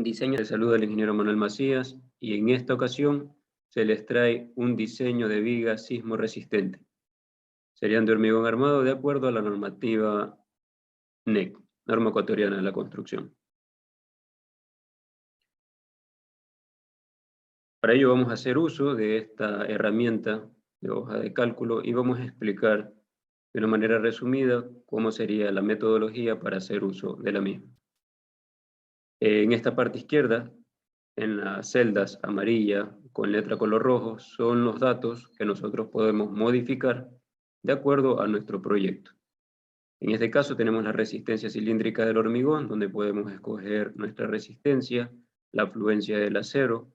un diseño de salud del ingeniero Manuel Macías y en esta ocasión se les trae un diseño de viga sismo resistente. Serían de hormigón armado de acuerdo a la normativa NEC, norma ecuatoriana de la construcción. Para ello vamos a hacer uso de esta herramienta de hoja de cálculo y vamos a explicar de una manera resumida cómo sería la metodología para hacer uso de la misma. En esta parte izquierda, en las celdas amarilla con letra color rojo, son los datos que nosotros podemos modificar de acuerdo a nuestro proyecto. En este caso tenemos la resistencia cilíndrica del hormigón, donde podemos escoger nuestra resistencia, la afluencia del acero,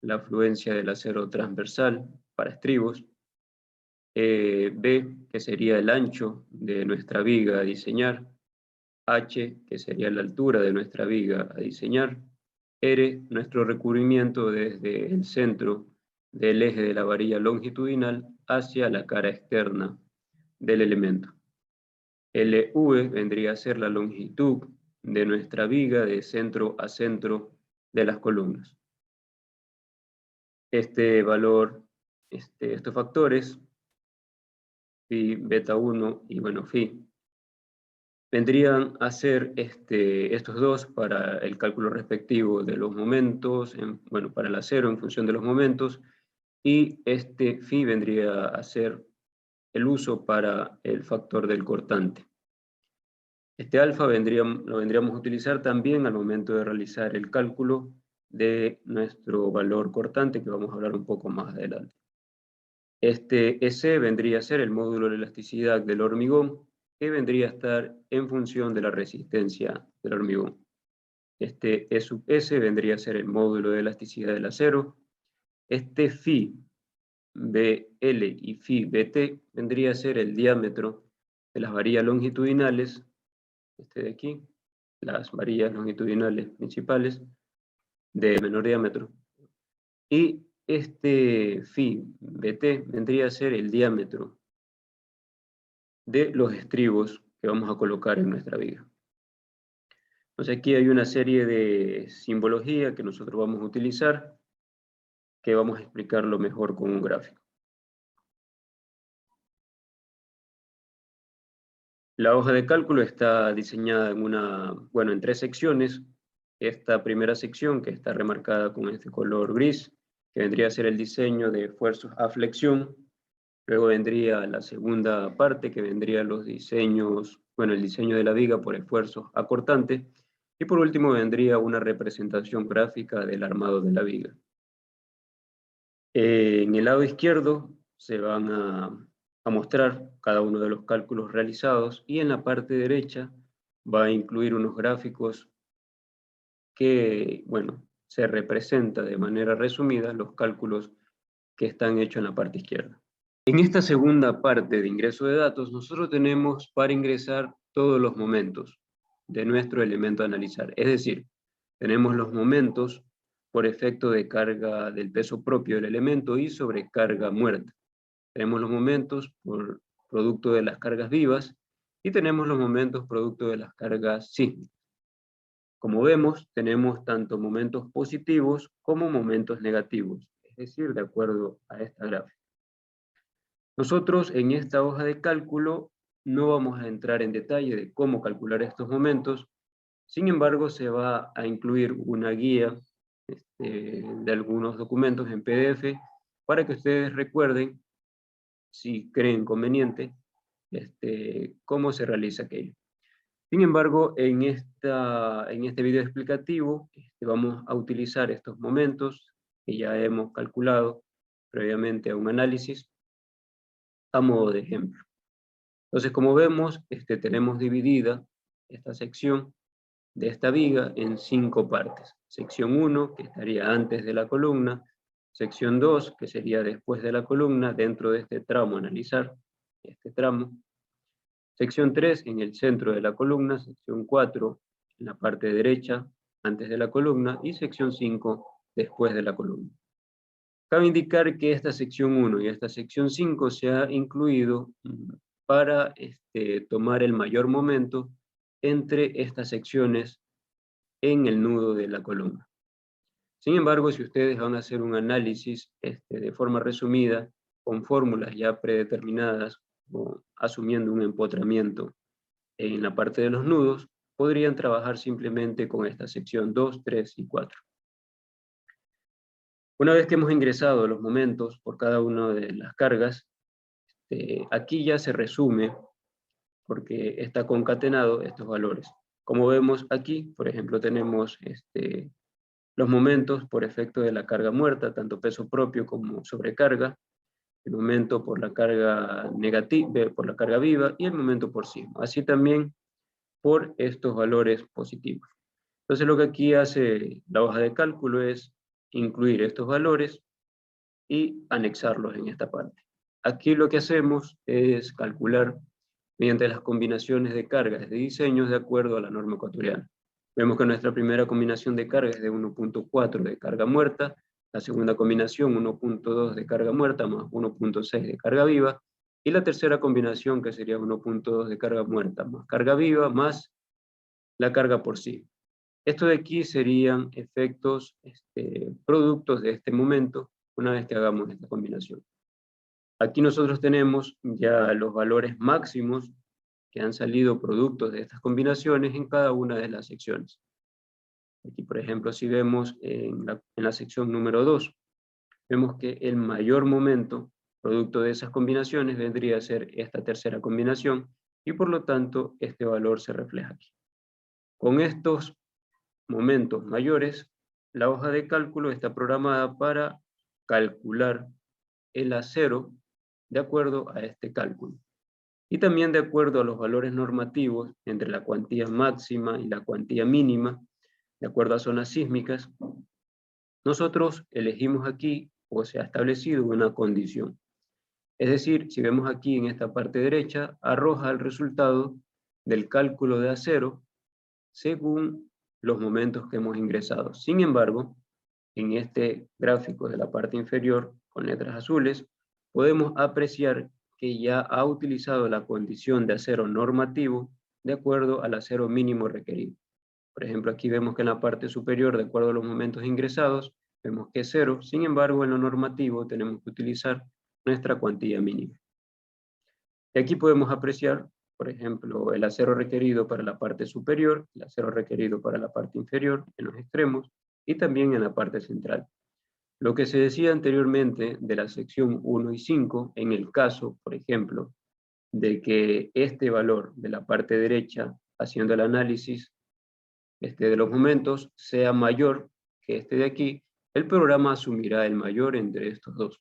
la afluencia del acero transversal para estribos, B, que sería el ancho de nuestra viga a diseñar, H, que sería la altura de nuestra viga a diseñar, R, nuestro recubrimiento desde el centro del eje de la varilla longitudinal hacia la cara externa del elemento. LV vendría a ser la longitud de nuestra viga de centro a centro de las columnas. Este valor, estos factores, phi, beta 1 y bueno, phi, vendrían a ser estos dos para el cálculo respectivo de los momentos, para el acero en función de los momentos, y este phi vendría a ser el uso para el factor del cortante. Este alfa lo vendríamos a utilizar también al momento de realizar el cálculo de nuestro valor cortante, que vamos a hablar un poco más adelante. Este S vendría a ser el módulo de elasticidad del hormigón, que vendría a estar en función de la resistencia del hormigón. Este E sub S vendría a ser el módulo de elasticidad del acero. Este phi BL y phi BT vendría a ser el diámetro de las varillas longitudinales, de aquí, las varillas longitudinales principales de menor diámetro. Y este phi BT vendría a ser el diámetro de los estribos que vamos a colocar en nuestra viga. Entonces aquí hay una serie de simbología que nosotros vamos a utilizar, que vamos a explicarlo mejor con un gráfico. La hoja de cálculo está diseñada en tres secciones. Esta primera sección, que está remarcada con este color gris, que vendría a ser el diseño de esfuerzos a flexión. Luego vendría la segunda parte, que vendría los diseños, el diseño de la viga por esfuerzos a cortante. Y por último vendría una representación gráfica del armado de la viga. En el lado izquierdo se van a mostrar cada uno de los cálculos realizados y en la parte derecha va a incluir unos gráficos que, se representa de manera resumida los cálculos que están hechos en la parte izquierda. En esta segunda parte de ingreso de datos, nosotros tenemos para ingresar todos los momentos de nuestro elemento a analizar. Es decir, tenemos los momentos por efecto de carga del peso propio del elemento y sobrecarga muerta. Tenemos los momentos por producto de las cargas vivas y tenemos los momentos producto de las cargas sísmicas. Como vemos, tenemos tanto momentos positivos como momentos negativos, es decir, de acuerdo a esta gráfica. Nosotros en esta hoja de cálculo no vamos a entrar en detalle de cómo calcular estos momentos, sin embargo se va a incluir una guía de algunos documentos en PDF para que ustedes recuerden, si creen conveniente, cómo se realiza aquello. Sin embargo, en este video explicativo vamos a utilizar estos momentos que ya hemos calculado previamente a un análisis a modo de ejemplo. Entonces, como vemos, tenemos dividida esta sección de esta viga en 5 partes. Sección 1, que estaría antes de la columna. Sección 2, que sería después de la columna, dentro de este tramo analizar, este tramo. Sección 3, en el centro de la columna. Sección 4, en la parte derecha, antes de la columna. Y sección 5, después de la columna. Cabe indicar que esta sección 1 y esta sección 5 se ha incluido para tomar el mayor momento entre estas secciones en el nudo de la columna. Sin embargo, si ustedes van a hacer un análisis de forma resumida, con fórmulas ya predeterminadas, o asumiendo un empotramiento en la parte de los nudos, podrían trabajar simplemente con esta sección 2, 3 y 4. Una vez que hemos ingresado los momentos por cada una de las cargas, aquí ya se resume, porque está concatenado estos valores. Como vemos aquí, por ejemplo, tenemos los momentos por efecto de la carga muerta, tanto peso propio como sobrecarga, el momento por la carga negativa, por la carga viva, y el momento por sismo. Así también por estos valores positivos. Entonces lo que aquí hace la hoja de cálculo es incluir estos valores y anexarlos en esta parte. Aquí lo que hacemos es calcular mediante las combinaciones de cargas de diseños de acuerdo a la norma ecuatoriana. Vemos que nuestra primera combinación de carga es de 1.4 de carga muerta, la segunda combinación 1.2 de carga muerta más 1.6 de carga viva, y la tercera combinación que sería 1.2 de carga muerta más carga viva más la carga por sí. Esto de aquí serían efectos productos de este momento una vez que hagamos esta combinación. Aquí nosotros tenemos ya los valores máximos que han salido productos de estas combinaciones en cada una de las secciones. Aquí, por ejemplo, si vemos en la sección número 2, vemos que el mayor momento producto de esas combinaciones vendría a ser esta tercera combinación, y por lo tanto este valor se refleja aquí. Con estos momentos mayores, la hoja de cálculo está programada para calcular el acero de acuerdo a este cálculo. Y también de acuerdo a los valores normativos entre la cuantía máxima y la cuantía mínima, de acuerdo a zonas sísmicas, nosotros elegimos aquí, o se ha establecido una condición. Es decir, si vemos aquí en esta parte derecha, arroja el resultado del cálculo de acero según los momentos que hemos ingresado. Sin embargo, en este gráfico de la parte inferior, con letras azules, podemos apreciar que ya ha utilizado la condición de acero normativo de acuerdo al acero mínimo requerido. Por ejemplo, aquí vemos que en la parte superior, de acuerdo a los momentos ingresados, vemos que es 0, sin embargo, en lo normativo tenemos que utilizar nuestra cuantía mínima. Y aquí podemos apreciar, por ejemplo, el acero requerido para la parte superior, el acero requerido para la parte inferior, en los extremos, y también en la parte central. Lo que se decía anteriormente de la sección 1 y 5, en el caso, por ejemplo, de que este valor de la parte derecha, haciendo el análisis de los momentos, sea mayor que este de aquí, el programa asumirá el mayor entre estos dos.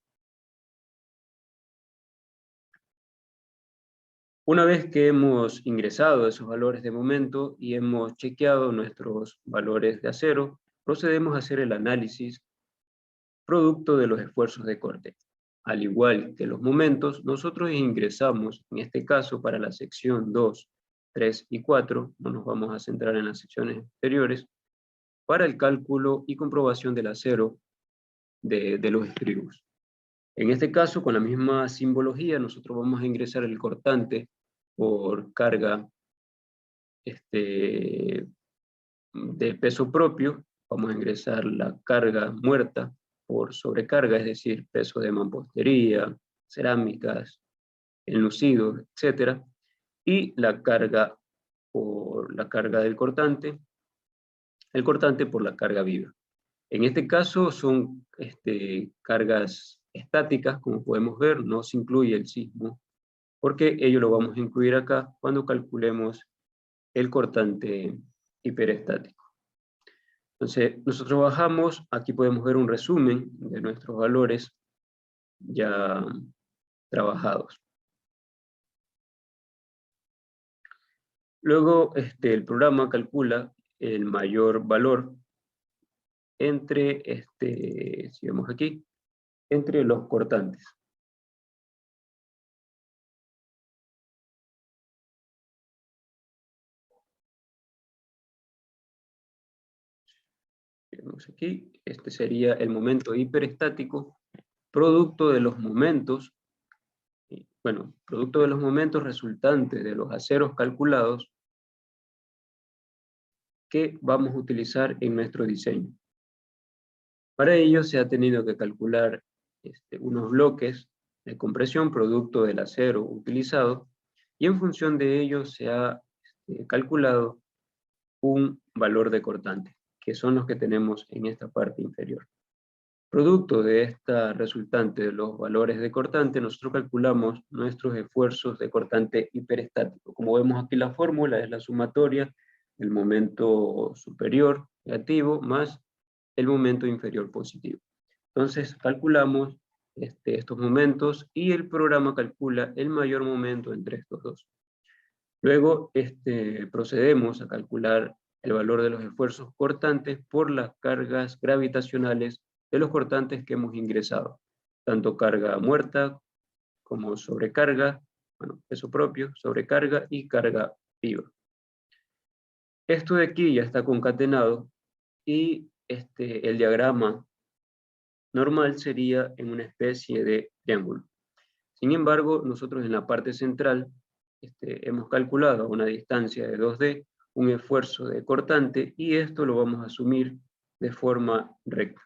Una vez que hemos ingresado esos valores de momento y hemos chequeado nuestros valores de acero, procedemos a hacer el análisis producto de los esfuerzos de corte. Al igual que los momentos, nosotros ingresamos, en este caso para la sección 2, 3 y 4, no nos vamos a centrar en las secciones anteriores, para el cálculo y comprobación del acero de los estribos. En este caso, con la misma simbología, nosotros vamos a ingresar el cortante por carga de peso propio, vamos a ingresar la carga muerta por sobrecarga, es decir, peso de mampostería, cerámicas, enlucidos, etc. Y la carga por la carga del cortante, el cortante por la carga viva. En este caso son cargas estáticas, como podemos ver, no se incluye el sismo, porque ello lo vamos a incluir acá cuando calculemos el cortante hiperestático. Entonces, nosotros bajamos, aquí podemos ver un resumen de nuestros valores ya trabajados. Luego, el programa calcula el mayor valor entre, si vemos aquí, entre los cortantes. Vemos aquí, este sería el momento hiperestático, producto de los momentos, producto de los momentos resultantes de los aceros calculados que vamos a utilizar en nuestro diseño. Para ello se ha tenido que calcular unos bloques de compresión producto del acero utilizado, y en función de ello se ha calculado un valor de cortante, que son los que tenemos en esta parte inferior. Producto de esta resultante de los valores de cortante, nosotros calculamos nuestros esfuerzos de cortante hiperestático. Como vemos aquí, la fórmula es la sumatoria del momento superior negativo más el momento inferior positivo. Entonces calculamos estos momentos y el programa calcula el mayor momento entre estos dos. Luego procedemos a calcular el valor de los esfuerzos cortantes por las cargas gravitacionales de los cortantes que hemos ingresado, tanto carga muerta como sobrecarga, bueno, peso propio, sobrecarga y carga viva. Esto de aquí ya está concatenado y el diagrama normal sería en una especie de triángulo. Sin embargo, nosotros en la parte central hemos calculado a una distancia de 2D un esfuerzo de cortante, y esto lo vamos a asumir de forma recta,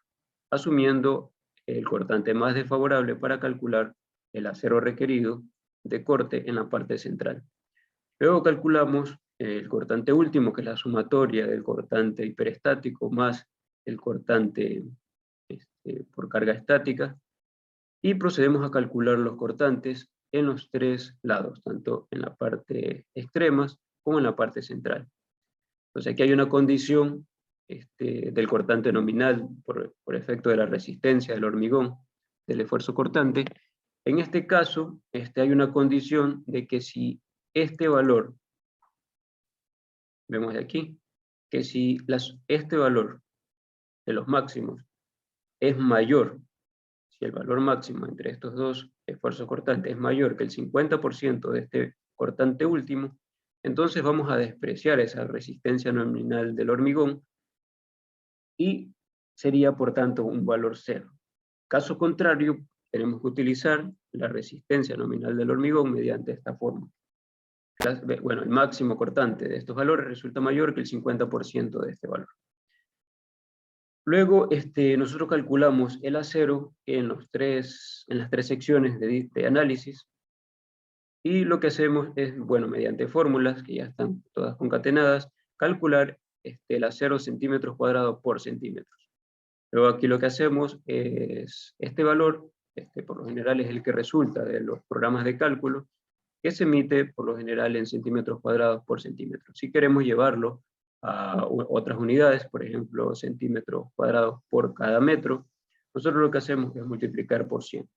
asumiendo el cortante más desfavorable para calcular el acero requerido de corte en la parte central. Luego calculamos el cortante último, que es la sumatoria del cortante hiperestático más el cortante por carga estática, y procedemos a calcular los cortantes en los tres lados, tanto en la parte extremas como en la parte central. Entonces aquí hay una condición del cortante nominal por efecto de la resistencia del hormigón, del esfuerzo cortante. En este caso hay una condición de que si este valor, vemos de aquí, que si este valor de los máximos es mayor, si el valor máximo entre estos dos esfuerzos cortantes es mayor que el 50% de este cortante último, entonces vamos a despreciar esa resistencia nominal del hormigón y sería por tanto un valor cero. Caso contrario, tenemos que utilizar la resistencia nominal del hormigón mediante esta fórmula. Bueno, el máximo cortante de estos valores resulta mayor que el 50% de este valor. Luego nosotros calculamos el acero en las tres secciones de análisis, y lo que hacemos es, bueno, mediante fórmulas que ya están todas concatenadas, calcular el acero centímetros cuadrados por centímetros. Luego aquí lo que hacemos es este valor, por lo general es el que resulta de los programas de cálculo, que se emite por lo general en centímetros cuadrados por centímetro. Si queremos llevarlo a otras unidades, por ejemplo, centímetros cuadrados por cada metro, nosotros lo que hacemos es multiplicar por 100.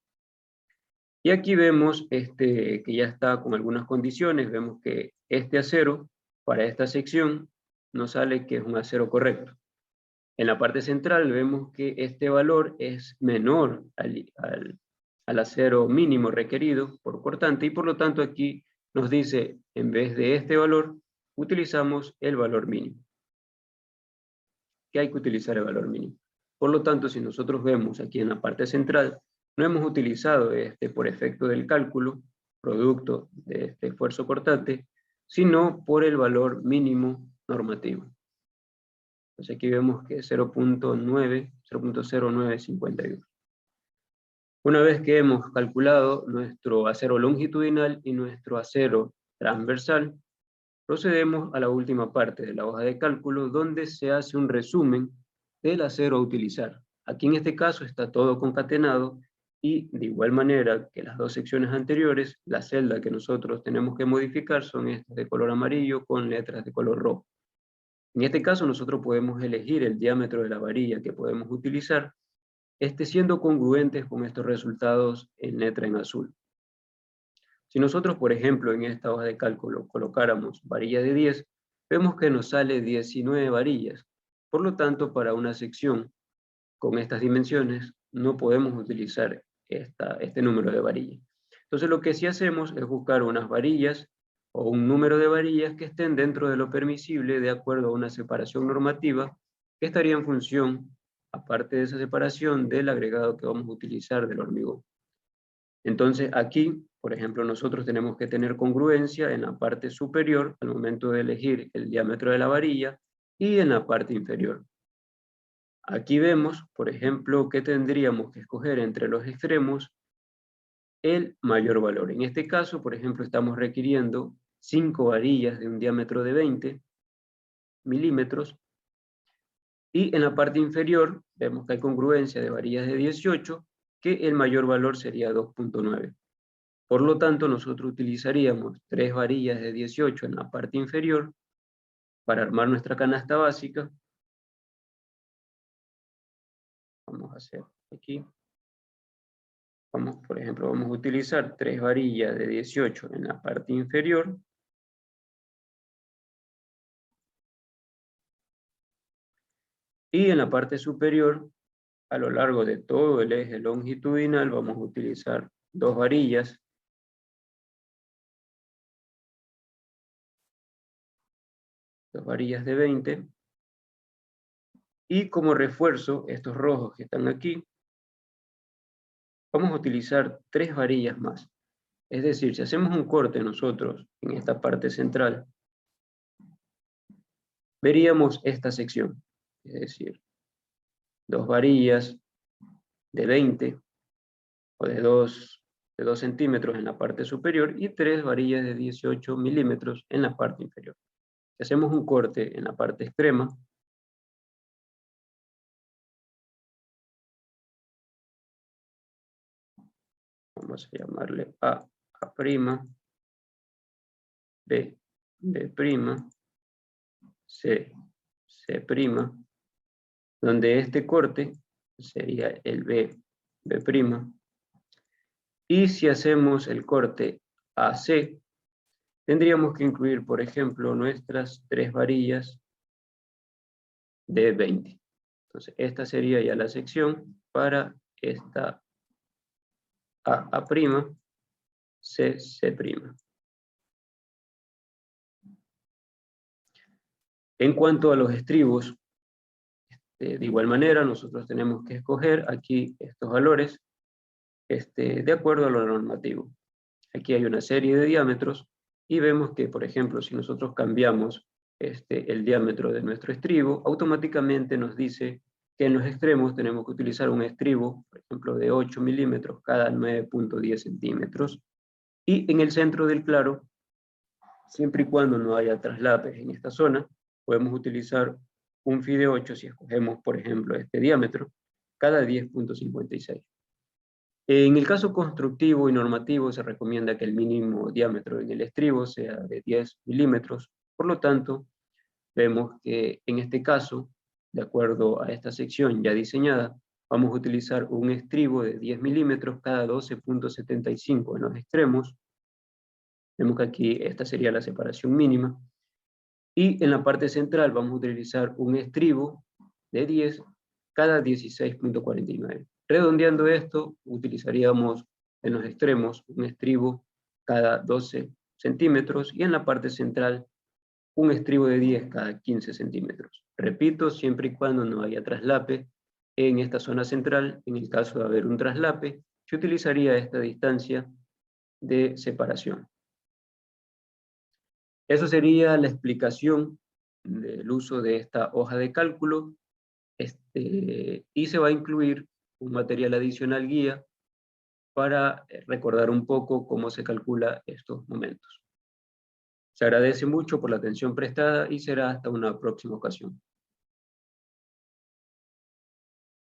Y aquí vemos que ya está con algunas condiciones. Vemos que este acero, para esta sección, nos sale que es un acero correcto. En la parte central vemos que este valor es menor al acero mínimo requerido por cortante, y por lo tanto aquí nos dice, en vez de este valor, utilizamos el valor mínimo. Que hay que utilizar el valor mínimo. Por lo tanto, si nosotros vemos aquí en la parte central, no hemos utilizado por efecto del cálculo, producto de este esfuerzo cortante, sino por el valor mínimo normativo. Entonces aquí vemos que es 0.0952. Una vez que hemos calculado nuestro acero longitudinal y nuestro acero transversal, procedemos a la última parte de la hoja de cálculo, donde se hace un resumen del acero a utilizar. Aquí en este caso está todo concatenado, y de igual manera que las dos secciones anteriores, la celda que nosotros tenemos que modificar son estas de color amarillo con letras de color rojo. En este caso nosotros podemos elegir el diámetro de la varilla que podemos utilizar, siendo congruentes con estos resultados en letra en azul. Si nosotros, por ejemplo, en esta hoja de cálculo colocáramos varilla de 10, vemos que nos sale 19 varillas. Por lo tanto, para una sección con estas dimensiones, no podemos utilizar este número de varillas. Entonces, lo que sí hacemos es buscar unas varillas o un número de varillas que estén dentro de lo permisible de acuerdo a una separación normativa que estaría en función, aparte de esa separación, del agregado que vamos a utilizar del hormigón. Entonces aquí, por ejemplo, nosotros tenemos que tener congruencia en la parte superior al momento de elegir el diámetro de la varilla, y en la parte inferior. Aquí vemos, por ejemplo, que tendríamos que escoger entre los extremos el mayor valor. En este caso, por ejemplo, estamos requiriendo 5 varillas de un diámetro de 20 milímetros, y en la parte inferior vemos que hay congruencia de varillas de 18, que el mayor valor sería 2.9. Por lo tanto, nosotros utilizaríamos 3 varillas de 18 en la parte inferior para armar nuestra canasta básica. Vamos a hacer aquí. Por ejemplo, vamos a utilizar 3 varillas de 18 en la parte inferior. Y en la parte superior, a lo largo de todo el eje longitudinal, vamos a utilizar 2 varillas. Dos varillas de 20. Y como refuerzo, estos rojos que están aquí, vamos a utilizar 3 varillas más. Es decir, si hacemos un corte nosotros en esta parte central, veríamos esta sección. Es decir, 2 varillas de 20 o de 2 centímetros en la parte superior y 3 varillas de 18 milímetros en la parte inferior. Si hacemos un corte en la parte extrema, vamos a llamarle A', B, B', C, C', donde este corte sería el B'. Y si hacemos el corte AC, tendríamos que incluir, por ejemplo, nuestras 3 varillas de 20. Entonces, esta sería ya la sección para esta A', C'. En cuanto a los estribos, de igual manera, nosotros tenemos que escoger aquí estos valores de acuerdo a lo normativo. Aquí hay una serie de diámetros y vemos que, por ejemplo, si nosotros cambiamos el diámetro de nuestro estribo, automáticamente nos dice que en los extremos tenemos que utilizar un estribo, por ejemplo, de 8 milímetros cada 9.10 centímetros. Y en el centro del claro, siempre y cuando no haya traslapes en esta zona, podemos utilizar un Fi de 8 si escogemos, por ejemplo, este diámetro, cada 10.56. En el caso constructivo y normativo se recomienda que el mínimo diámetro en el estribo sea de 10 milímetros. Por lo tanto, vemos que en este caso, de acuerdo a esta sección ya diseñada, vamos a utilizar un estribo de 10 milímetros cada 12.75 en los extremos. Vemos que aquí esta sería la separación mínima. Y en la parte central vamos a utilizar un estribo de 10 cada 16.49. Redondeando esto, utilizaríamos en los extremos un estribo cada 12 centímetros y en la parte central un estribo de 10 cada 15 centímetros. Repito, siempre y cuando no haya traslape en esta zona central. En el caso de haber un traslape, se utilizaría esta distancia de separación. Eso sería la explicación del uso de esta hoja de cálculo, y se va a incluir un material adicional guía para recordar un poco cómo se calcula estos momentos. Se agradece mucho por la atención prestada y será hasta una próxima ocasión.